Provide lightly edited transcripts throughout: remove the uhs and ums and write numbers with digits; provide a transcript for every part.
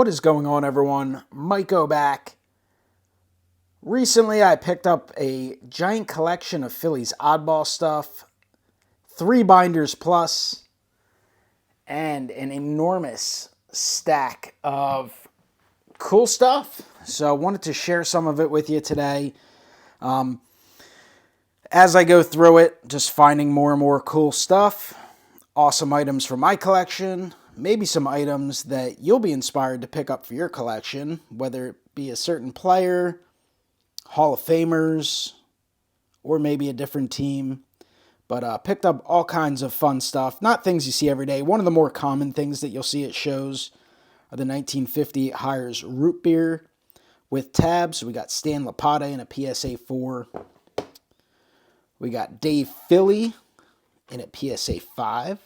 What is going on, everyone? MikeO back. Recently, I picked up a giant collection of Phillies oddball stuff, 3 binders plus, and an enormous stack of cool stuff. So I wanted to share some of it with you today. As I go through it, just finding more and more cool stuff, awesome items for my collection, maybe some items that you'll be inspired to pick up for your collection, whether it be a certain player, Hall of Famers, or maybe a different team. But picked up all kinds of fun stuff, not things you see every day. One of the more common things that you'll see at shows are the 1950 Hires root beer with tabs. We got Stan Lapata in a PSA 4. We got Dave Philly in a PSA 5.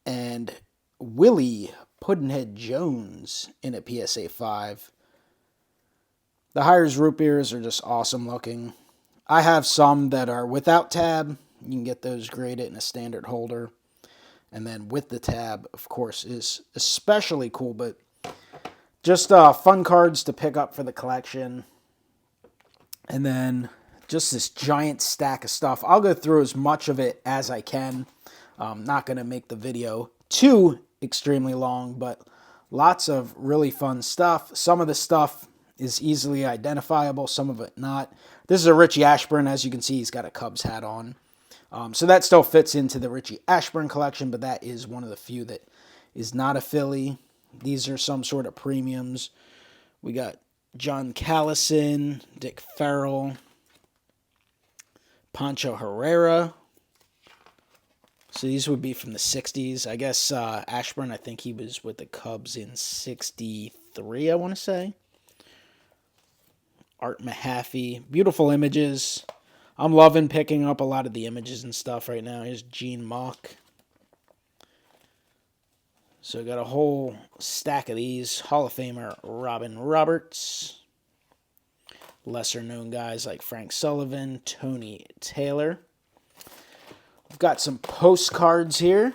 And Willie Puddinhead Jones in a PSA 5. The Hires root beers are just awesome looking. I have some that are without tab. You can get those graded in a standard holder. And then with the tab, of course, is especially cool. But just fun cards to pick up for the collection. And then just this giant stack of stuff. I'll go through as much of it as I can. I'm not going to make the video too extremely long, but lots of really fun stuff. Some of the stuff is easily identifiable, some of it not. This is a Richie Ashburn. As you can see, he's got a Cubs hat on. So that still fits into the Richie Ashburn collection, but that is one of the few that is not a Philly. These are some sort of premiums. We got John Callison, Dick Farrell, Pancho Herrera. So these would be from the 60s. I guess Ashburn, I think he was with the Cubs in 63, I want to say. Art Mahaffey. Beautiful images. I'm loving picking up a lot of the images and stuff right now. Here's Gene Mock. So I got a whole stack of these. Hall of Famer Robin Roberts. Lesser known guys like Frank Sullivan, Tony Taylor. We've got some postcards here.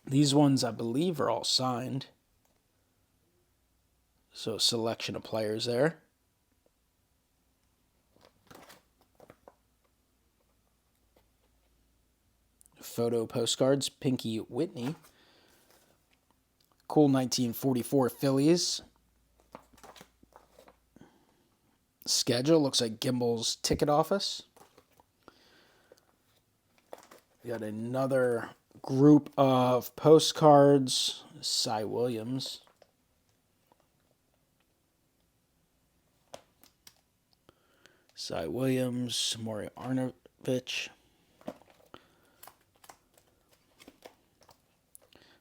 These ones, I believe, are all signed. So a selection of players there. Photo postcards, Pinky Whitney. Cool 1944 Phillies. Schedule, looks like Gimbel's ticket office. We got another group of postcards. Cy Williams. Cy Williams, Maury Arnovich.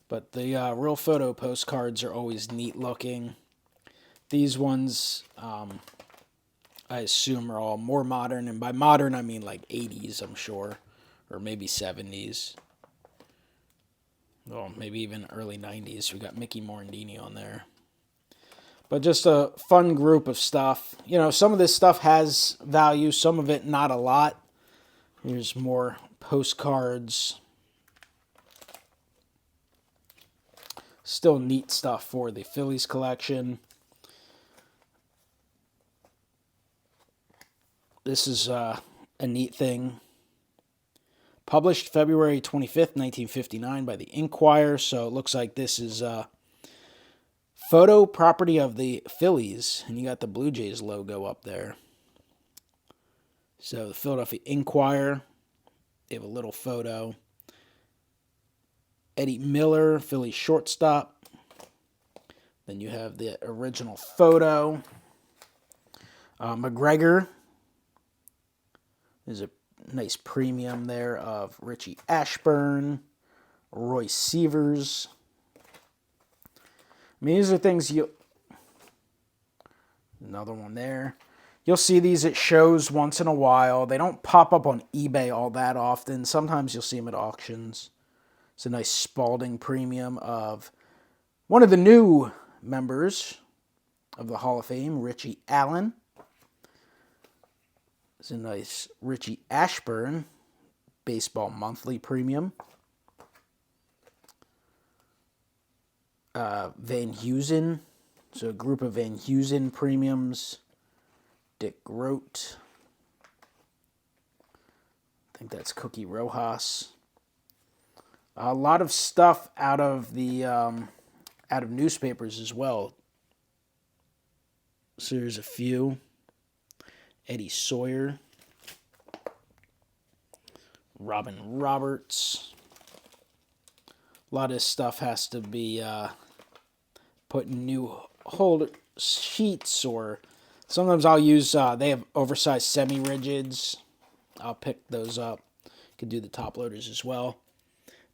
But the real photo postcards are always neat looking. These ones, I assume, are all more modern. And by modern, I mean like 80s, I'm sure. Or maybe 70s. Well, maybe even early 90s. We got Mickey Morandini on there. But just a fun group of stuff. You know, some of this stuff has value, some of it not a lot. Here's more postcards. Still neat stuff for the Phillies collection. This is a neat thing. Published February 25th, 1959 by the Inquirer. So it looks like this is photo property of the Phillies. And you got the Blue Jays logo up there. So the Philadelphia Inquirer. They have a little photo. Eddie Miller, Phillies shortstop. Then you have the original photo. McGregor. There's a nice premium there of Richie Ashburn, Roy Sievers. I mean, these are things you... Another one there. You'll see these at shows once in a while. They don't pop up on eBay all that often. Sometimes you'll see them at auctions. It's a nice Spalding premium of one of the new members of the Hall of Fame, Richie Allen. It's a nice Richie Ashburn Baseball Monthly premium. Van Heusen. So a group of Van Heusen premiums. Dick Grote. I think that's Cookie Rojas. A lot of stuff out of the out of newspapers as well. So there's a few. Eddie Sawyer. Robin Roberts. A lot of stuff has to be put in new holder sheets, or sometimes I'll use, they have oversized semi-rigids. I'll pick those up. Could do the top loaders as well.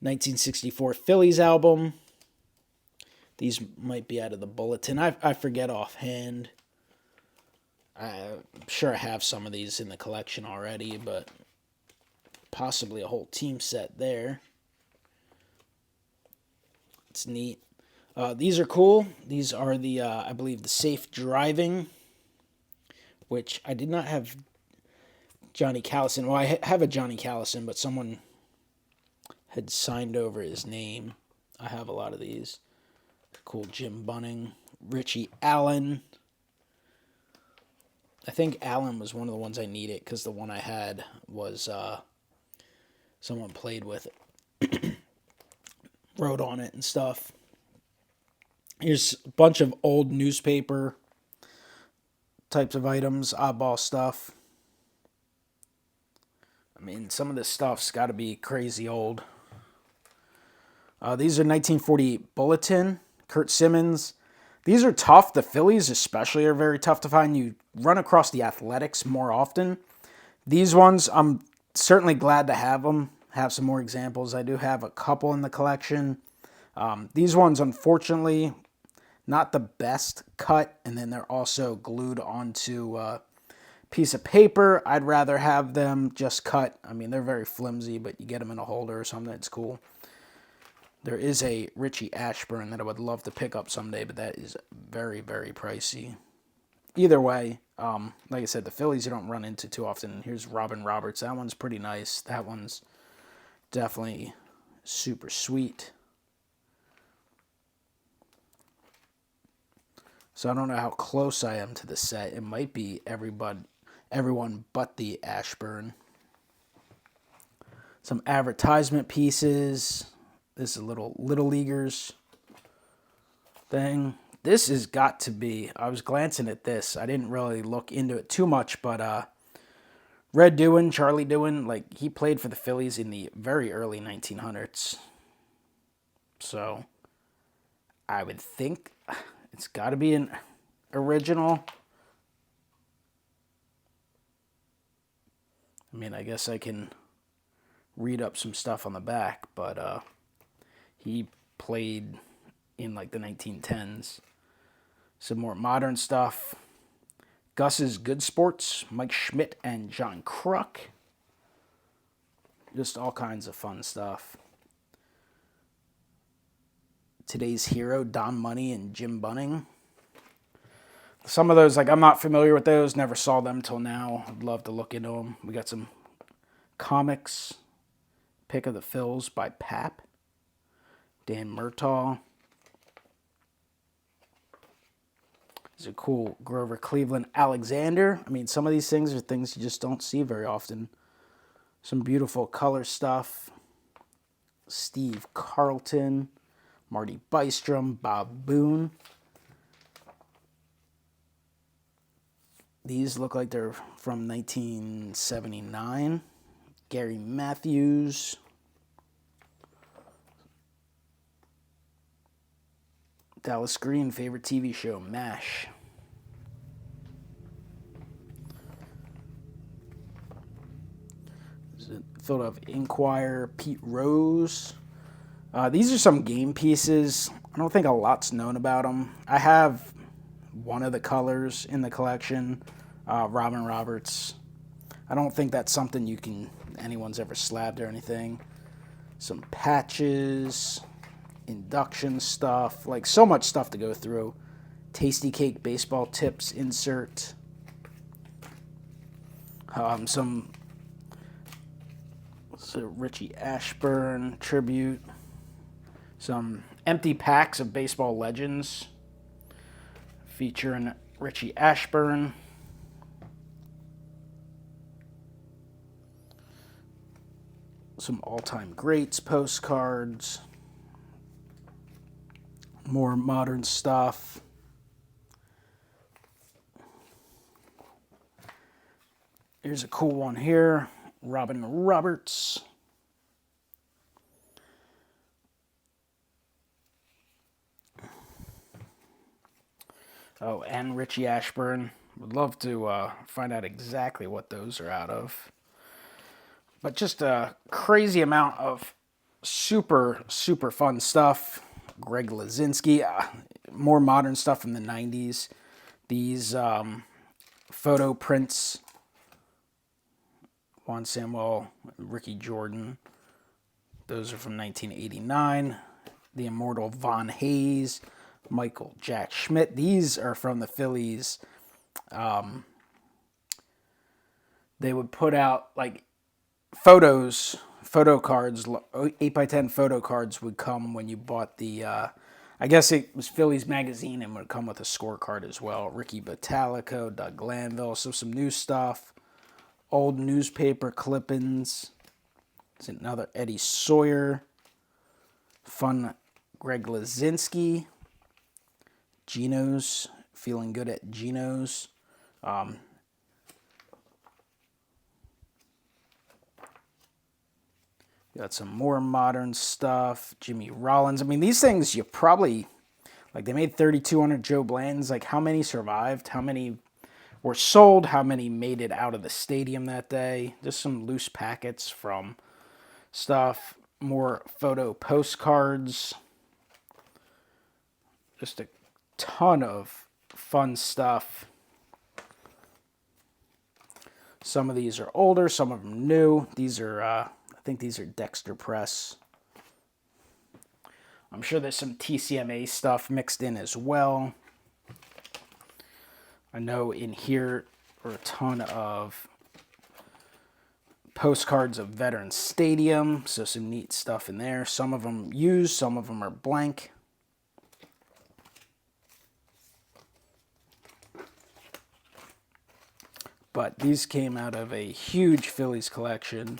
1964 Phillies album. These might be out of the bulletin. I forget offhand. I'm sure I have some of these in the collection already, but possibly a whole team set there. It's neat. These are cool. These are the, I believe, the Safe Driving, which I did not have Johnny Callison. Well, I have a Johnny Callison, but someone had signed over his name. I have a lot of these. Cool Jim Bunning. Richie Allen. I think Allen was one of the ones I needed because the one I had was someone played with it. Wrote on it and stuff. Here's a bunch of old newspaper types of items, oddball stuff. I mean, some of this stuff's got to be crazy old. These are 1948 Bulletin, Kurt Simmons. These are tough. The Phillies especially are very tough to find. You run across the Athletics more often. These ones, I'm certainly glad to have them. Have some more examples. I do have a couple in the collection. These ones, unfortunately, not the best cut, and then they're also glued onto a piece of paper. I'd rather have them just cut. I mean, they're very flimsy, but you get them in a holder or something, it's cool. There is a Richie Ashburn that I would love to pick up someday, but that is very, very pricey. Either way, like I said, the Phillies you don't run into too often. Here's Robin Roberts. That one's pretty nice. That one's definitely super sweet. So I don't know how close I am to the set. It might be everyone but the Ashburn. Some advertisement pieces. This is a little Leaguers thing. This has got to be, I was glancing at this. I didn't really look into it too much, but Red Dewin, Charlie Dewin, like he played for the Phillies in the very early 1900s. So I would think it's got to be an original. I mean, I guess I can read up some stuff on the back, but he played in like the 1910s. Some more modern stuff. Gus's Good Sports, Mike Schmidt and John Kruk. Just all kinds of fun stuff. Today's Hero, Don Money and Jim Bunning. Some of those, like I'm not familiar with those. Never saw them till now. I'd love to look into them. We got some comics. Pick of the Phils by Pap. Dan Murtaugh. There's a cool Grover Cleveland Alexander. I mean, some of these things are things you just don't see very often. Some beautiful color stuff. Steve Carlton. Marty Bystrom. Bob Boone. These look like they're from 1979. Gary Matthews. Dallas Green, favorite TV show, MASH. Philadelphia Inquirer, Pete Rose. These are some game pieces. I don't think a lot's known about them. I have one of the colors in the collection, Robin Roberts. I don't think that's something anyone's ever slabbed or anything. Some patches, induction stuff, like so much stuff to go through. Tasty Cake baseball tips insert. Some Richie Ashburn tribute. Some Empty packs of baseball legends featuring Richie Ashburn. Some all-time greats postcards. More modern stuff. Here's a cool one here. Robin Roberts. Oh, and Richie Ashburn. Would love to find out exactly what those are out of. But just a crazy amount of super, super fun stuff. Greg Lazinski. More modern stuff from the 90s. These photo prints. Juan Samuel, Ricky Jordan. Those are from 1989. The immortal Von Hayes, Michael Jack Schmidt. These are from the Phillies. They would put out like photo cards, 8x10 photo cards would come when you bought the, I guess it was Phillies magazine and would come with a scorecard as well. Ricky Bottalico, Doug Glanville, so some new stuff. Old newspaper clippings. It's another Eddie Sawyer. Fun Greg Lazinski. Geno's. Feeling good at Geno's. Got some more modern stuff. Jimmy Rollins. I mean, these things you probably, like they made 3,200 Joe Bland's. Like how many survived? How many were sold? How many made it out of the stadium that day? Just some loose packets from stuff. More photo postcards. Just a ton of fun stuff. Some of these are older, some of them new. These are, I think these are Dexter Press. I'm sure there's some TCMA stuff mixed in as well. I know in here are a ton of postcards of Veterans Stadium, so some neat stuff in there. Some of them used, some of them are blank. But these came out of a huge Phillies collection.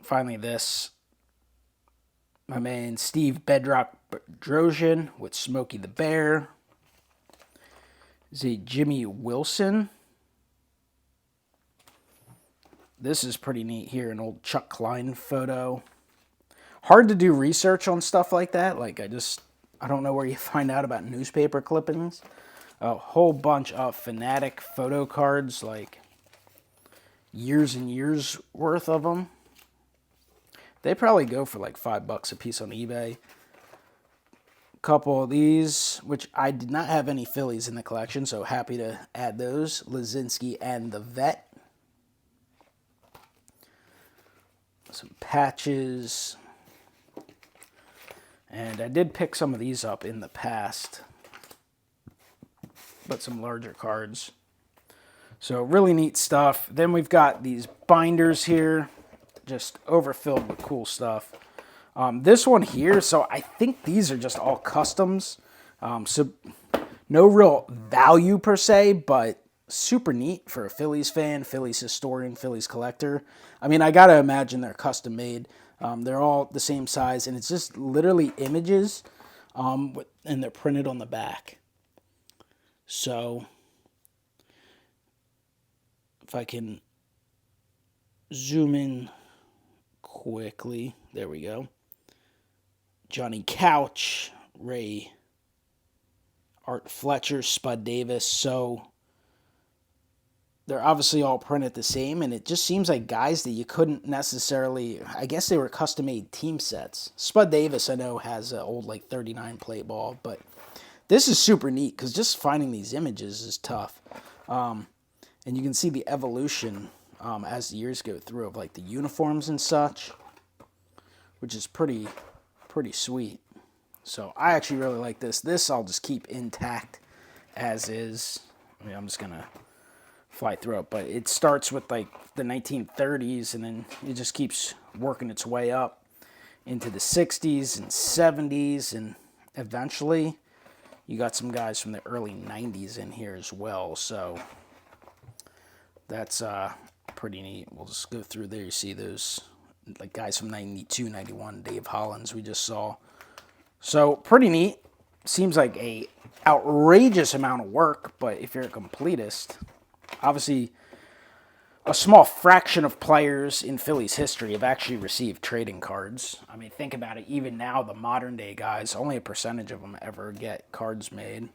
Finally this. My man Steve Bedrock Bedrosian with Smokey the Bear. Is a Jimmy Wilson. This is pretty neat here, an old Chuck Klein photo. Hard to do research on stuff like that. Like I don't know where you find out about newspaper clippings. A whole bunch of Fanatic photo cards, like years and years worth of them. They probably go for like $5 a piece on eBay. Couple of these, which I did not have any Phillies in the collection, so happy to add those. Lazinski and the Vet. Some patches. And I did pick some of these up in the past, but some larger cards. So really neat stuff. Then we've got these binders here, just overfilled with cool stuff. This one here, so I think these are just all customs. So no real value per se, but super neat for a Phillies fan, Phillies historian, Phillies collector. I mean, I gotta imagine they're custom made. They're all the same size, and it's just literally images, and they're printed on the back. So if I can zoom in quickly, there we go. Johnny Couch, Ray, Art Fletcher, Spud Davis. So they're obviously all printed the same, and it just seems like guys that you couldn't necessarily, I guess they were custom-made team sets. Spud Davis, I know, has an old, like, 39 play ball, but this is super neat, because just finding these images is tough. And you can see the evolution as the years go through of, like, the uniforms and such, which is pretty sweet. So I actually really like this. This I'll just keep intact as is. I mean, I'm just going to fly through it, but it starts with like the 1930s and then it just keeps working its way up. into the 60s and 70s, and eventually you got some guys from the early 90s in here as well. So that's pretty neat. We'll just go through there. You see those like guys from 92, 91, Dave Hollins we just saw. So pretty neat. Seems like a outrageous amount of work, but if you're a completist, obviously a small fraction of players in Phillies history have actually received trading cards. I mean, think about it. Even now, the modern day guys, only a percentage of them ever get cards made.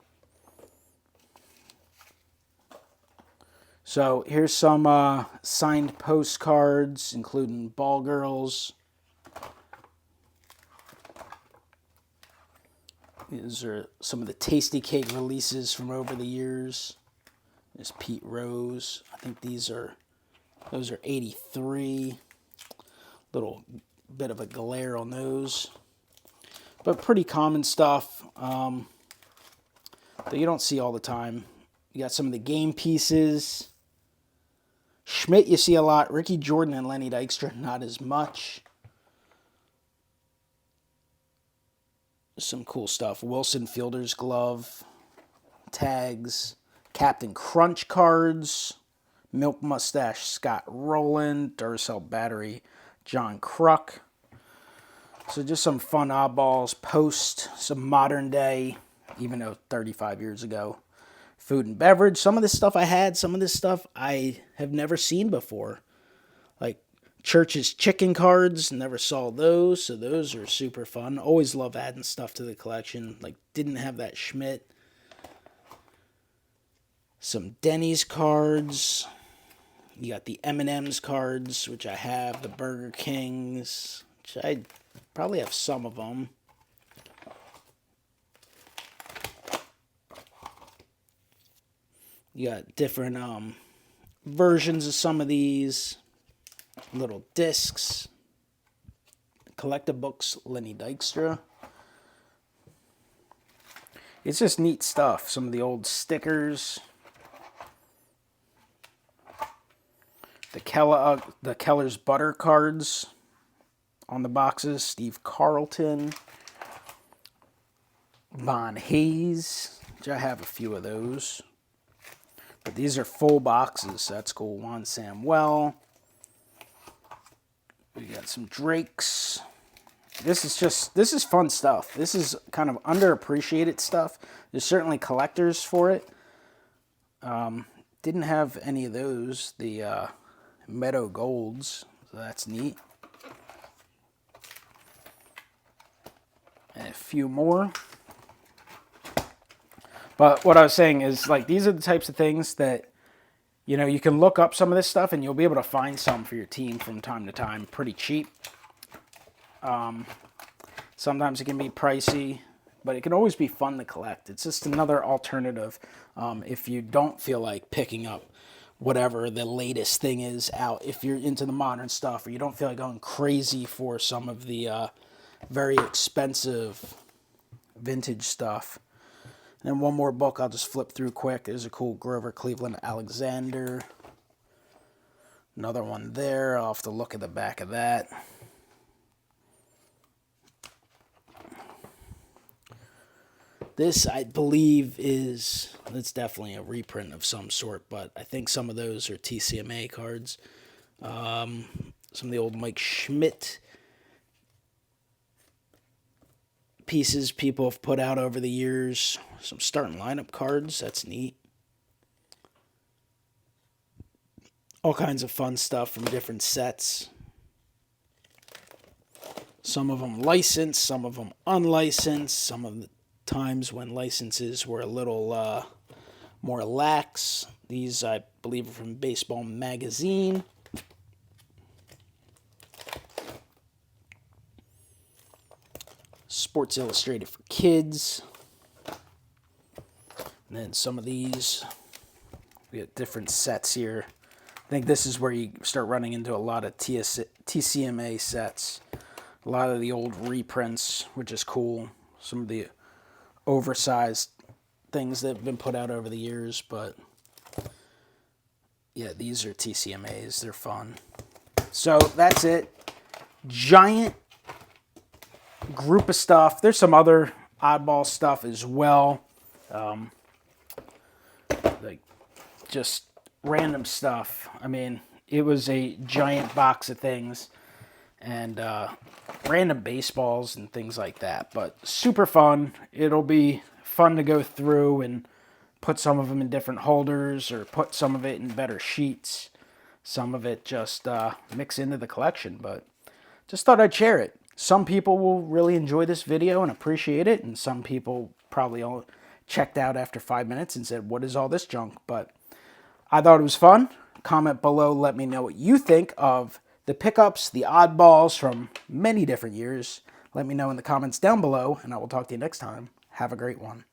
So here's some signed postcards, including Ball Girls. These are some of the Tasty Cake releases from over the years. There's Pete Rose. I think those are 83. Little bit of a glare on those. But pretty common stuff that you don't see all the time. You got some of the game pieces. Schmidt you see a lot. Ricky Jordan and Lenny Dykstra, not as much. Some cool stuff. Wilson Fielder's glove. Tags. Captain Crunch cards. Milk Mustache Scott Rowland. Duracell Battery John Kruk. So just some fun oddballs. Post. Some modern day. Even though 35 years ago. Food and beverage. Some of this stuff I had. Some of this stuff I have never seen before. Like Church's chicken cards. Never saw those. So those are super fun. Always love adding stuff to the collection. Like didn't have that Schmidt. Some Denny's cards. You got the M&M's cards, which I have. The Burger Kings, which I probably have some of them. You got different versions of some of these. Little discs. Collectible books, Lenny Dykstra. It's just neat stuff. Some of the old stickers. The Keller's Butter cards on the boxes. Steve Carlton. Von Hayes, which I have a few of those. But these are full boxes, so that's cool. Juan Samuel. We got some Drakes. This is fun stuff. This is kind of underappreciated stuff. There's certainly collectors for it. Didn't have any of those. The Meadow Golds, so that's neat. And a few more. But what I was saying is, like, these are the types of things that, you know, you can look up some of this stuff and you'll be able to find some for your team from time to time pretty cheap. Sometimes it can be pricey, but it can always be fun to collect. It's just another alternative if you don't feel like picking up whatever the latest thing is out. If you're into the modern stuff or you don't feel like going crazy for some of the very expensive vintage stuff. And one more book I'll just flip through quick. There's a cool Grover Cleveland Alexander. Another one there. I'll have to look at the back of that. This, I believe, it's definitely a reprint of some sort, but I think some of those are TCMA cards. Some of the old Mike Schmidt pieces people have put out over the years. Some starting lineup cards. That's neat. All kinds of fun stuff from different sets. Some of them licensed, some of them unlicensed. Some of the times when licenses were a little more lax. These, I believe, are from Baseball Magazine. Sports Illustrated for Kids. And then some of these, we got different sets here. I think this is where you start running into a lot of TCMA sets. A lot of the old reprints, which is cool. Some of the oversized things that have been put out over the years, but yeah, these are TCMAs. They're fun. So that's it. Giant group of stuff. There's some other oddball stuff as well. Like just random stuff. I mean, it was a giant box of things and random baseballs and things like that. But super fun. It'll be fun to go through and put some of them in different holders or put some of it in better sheets. Some of it just mix into the collection. But just thought I'd share it. Some people will really enjoy this video and appreciate it, and some people probably all checked out after 5 minutes and said, what is all this junk? But I thought it was fun. Comment below, let me know what you think of the pickups, the oddballs from many different years. Let me know in the comments down below, and I will talk to you next time. Have a great one.